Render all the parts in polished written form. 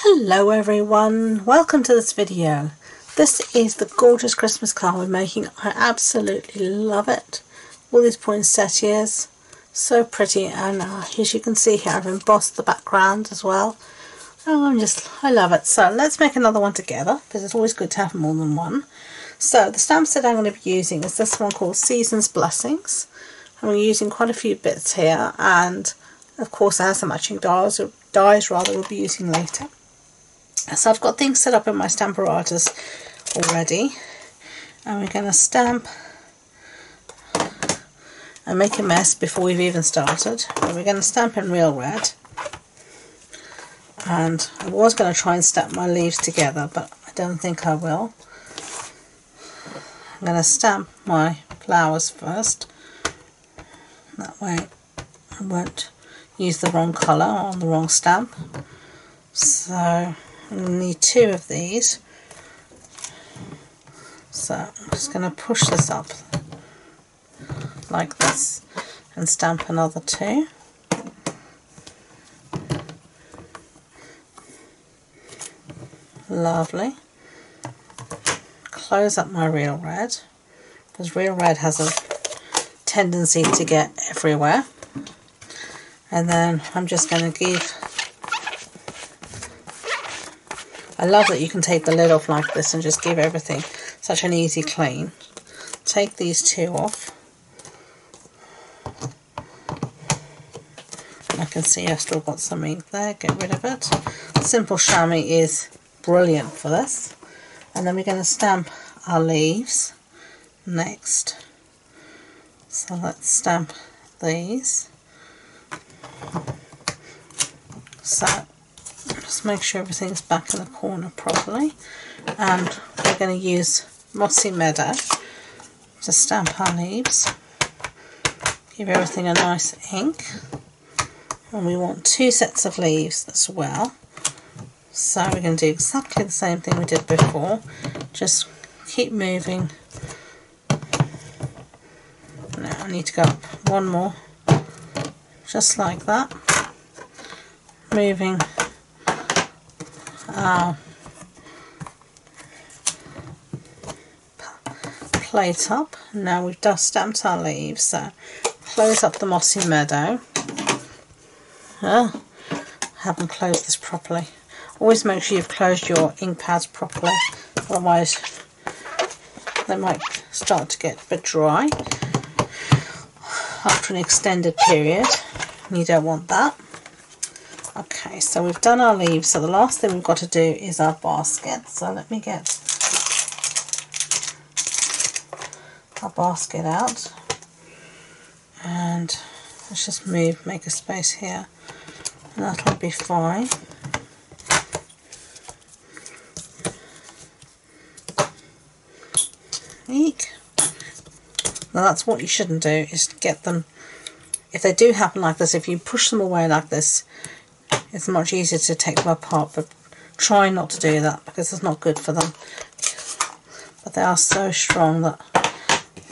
Hello everyone, welcome to this video. This is the gorgeous Christmas card we're making. I absolutely love it. All these poinsettias, so pretty, and as you can see here I've embossed the background as well. I love it. So let's make another one together because it's always good to have more than one. So the stamp set I'm going to be using is this one called Season's Blessings. I'm using quite a few bits here, and of course it has some matching dies we'll be using later. So I've got things set up in my Stamparatus already, and we're going to stamp and make a mess before we've even started. And we're going to stamp in real red, and I was going to try and stamp my leaves together, but I don't think I will. I'm going to stamp my flowers first, that way I won't use the wrong colour on the wrong stamp. So I'm going to need two of these, so I'm just going to push this up like this and stamp another two. Lovely. Close up my real red, because real red has a tendency to get everywhere. And then I'm just going to give, I love that you can take the lid off like this and just give everything such an easy clean. Take these two off. I can see I've still got some ink there, get rid of it. Simple chamois is brilliant for this. And then we're going to stamp our leaves next. So let's stamp these. So just make sure everything's back in the corner properly, and we're going to use Mossy Meadow to stamp our leaves. Give everything a nice ink, and we want two sets of leaves as well. So we're going to do exactly the same thing we did before, just keep moving. Now I need to go up one more, just like that, moving our plate up. Now we've just stamped our leaves, so close up the Mossy Meadow. Haven't closed this properly. Always make sure you've closed your ink pads properly, otherwise they might start to get a bit dry after an extended period, and you don't want that. Okay, so we've done our leaves, so the last thing we've got to do is our basket. So let me get our basket out, and let's just make a space here, and that'll be fine. Eek. Now that's what you shouldn't do, is get them, if they do happen like this, if you push them away like this, it's much easier to take them apart, but try not to do that because it's not good for them. But they are so strong that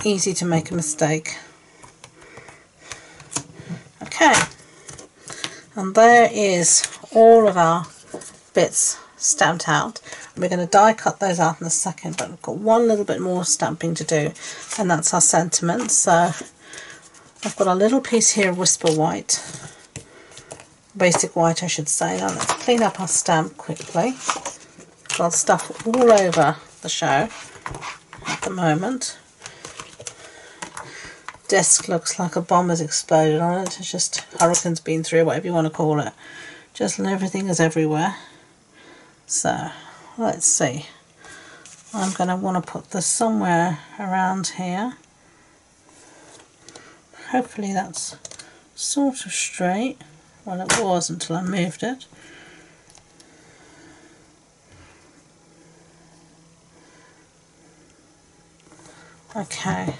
easy to make a mistake. Okay, and there is all of our bits stamped out. We're going to die cut those out in a second, but we've got one little bit more stamping to do, and that's our sentiment. So I've got a little piece here of Whisper White, basic white I should say. Now let's clean up our stamp quickly. Got stuff all over the show at the moment. Desk looks like a bomb has exploded on it. It's just hurricane's been through, whatever you want to call it. Just everything is everywhere. So let's see. I'm going to want to put this somewhere around here. Hopefully that's sort of straight. Well, it was until I moved it. Okay.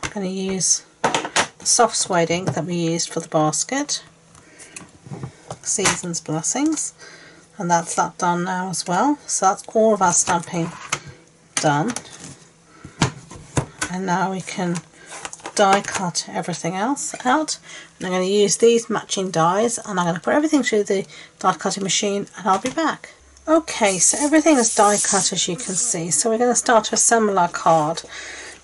I'm going to use the soft suede ink that we used for the basket. Season's Blessings. And that's that done now as well. So that's all of our stamping done. And now we can die cut everything else out, and I'm going to use these matching dies, and I'm going to put everything through the die cutting machine, and I'll be back. Okay, so everything is die cut, as you can see, so we're going to start to assemble our card.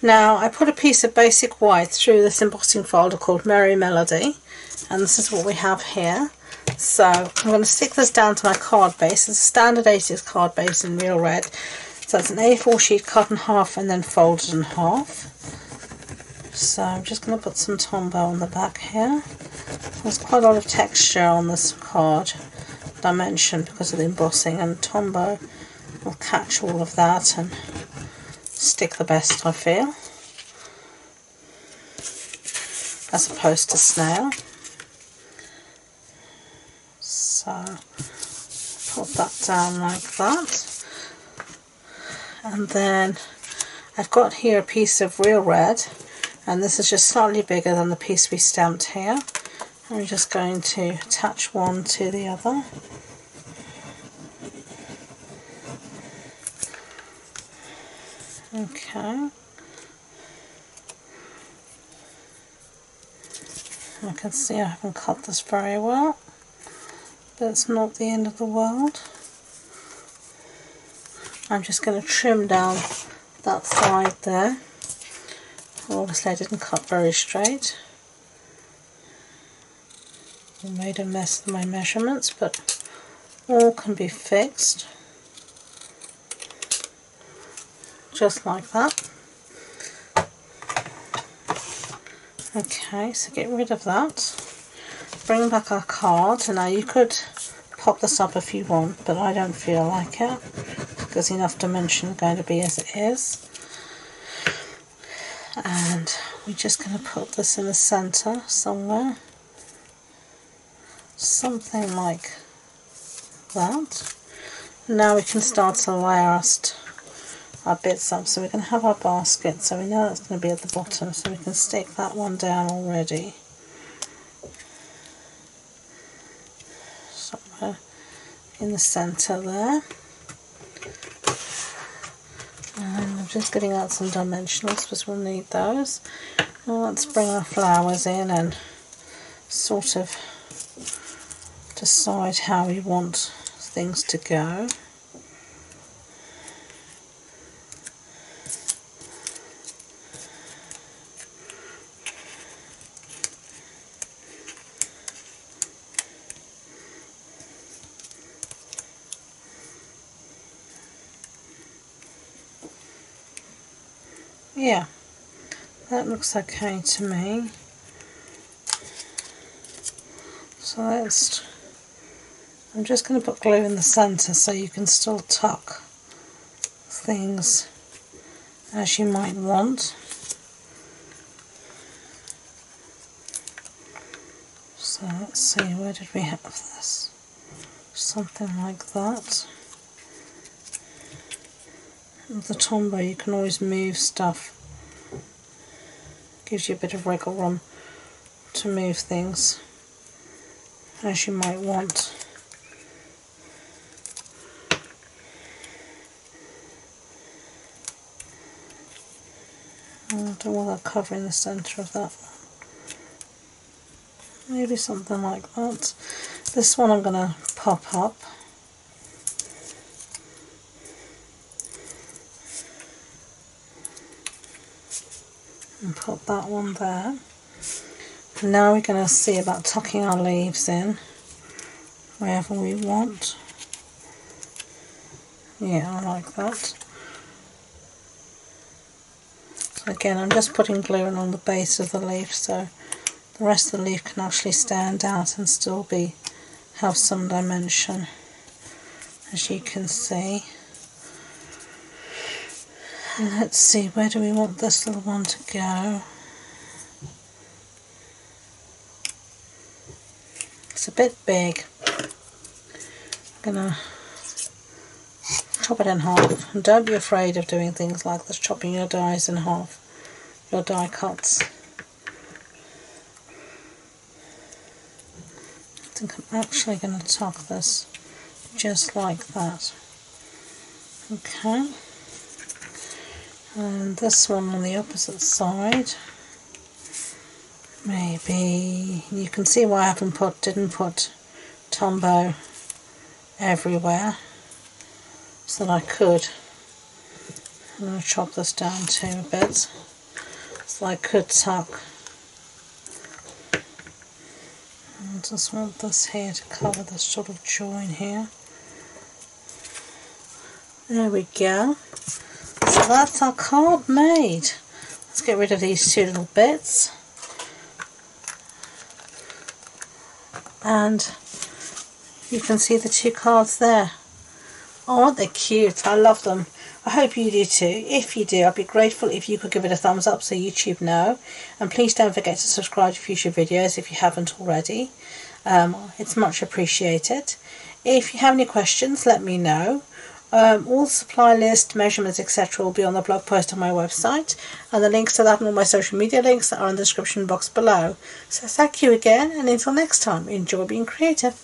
Now, I put a piece of basic white through this embossing folder called Merry Melody, and this is what we have here. So I'm going to stick this down to my card base. It's a standard 80s card base in real red. So it's an A4 sheet cut in half and then folded in half. So I'm just going to put some Tombow on the back here. There's quite a lot of texture on this card dimension because of the embossing, and Tombow will catch all of that and stick the best, I feel, as opposed to snail. So put that down like that, and then I've got here a piece of real red, and this is just slightly bigger than the piece we stamped here. I'm just going to attach one to the other. Okay. I can see I haven't cut this very well, but it's not the end of the world. I'm just going to trim down that side there. Obviously I didn't cut very straight. I made a mess of my measurements, but all can be fixed. Just like that. Okay, so get rid of that. Bring back our card. Now you could pop this up if you want, but I don't feel like it, because enough dimension is going to be as it is. And we're just going to put this in the centre somewhere. Something like that. Now we can start to layer our bits up. So we're going to have our basket, so we know that's going to be at the bottom, so we can stick that one down already. Somewhere in the centre there. And I'm just getting out some dimensionals because we'll need those. Now let's bring our flowers in and sort of decide how we want things to go. Yeah, that looks okay to me. So I'm just going to put glue in the centre so you can still tuck things as you might want. So let's see, where did we have this? Something like that. With the Tombow you can always move stuff. Gives you a bit of wiggle room to move things as you might want. I don't want that covering the centre of that one. Maybe something like that. This one I'm going to pop up. And put that one there. And now we're going to see about tucking our leaves in wherever we want. Yeah, I like that. So again, I'm just putting glue in on the base of the leaf so the rest of the leaf can actually stand out and still have some dimension, as you can see. And let's see, where do we want this little one to go? It's a bit big. I'm going to chop it in half. And don't be afraid of doing things like this, chopping your dies in half, your die cuts. I think I'm actually going to tuck this just like that. Okay. And this one on the opposite side. maybe you can see why I didn't put Tombow everywhere, so that I could. I'm going to chop this down too a bit, so I could tuck. I just want this here to cover this sort of join here. There we go. So that's our card made. Let's get rid of these two little bits. And you can see the two cards there. Oh, aren't they cute? I love them. I hope you do too. If you do, I'd be grateful if you could give it a thumbs up so YouTube know. And please don't forget to subscribe to future videos if you haven't already. It's much appreciated. If you have any questions, let me know. All supply list, measurements, etc. will be on the blog post on my website, and the links to that and all my social media links are in the description box below. So thank you again, and until next time, enjoy being creative.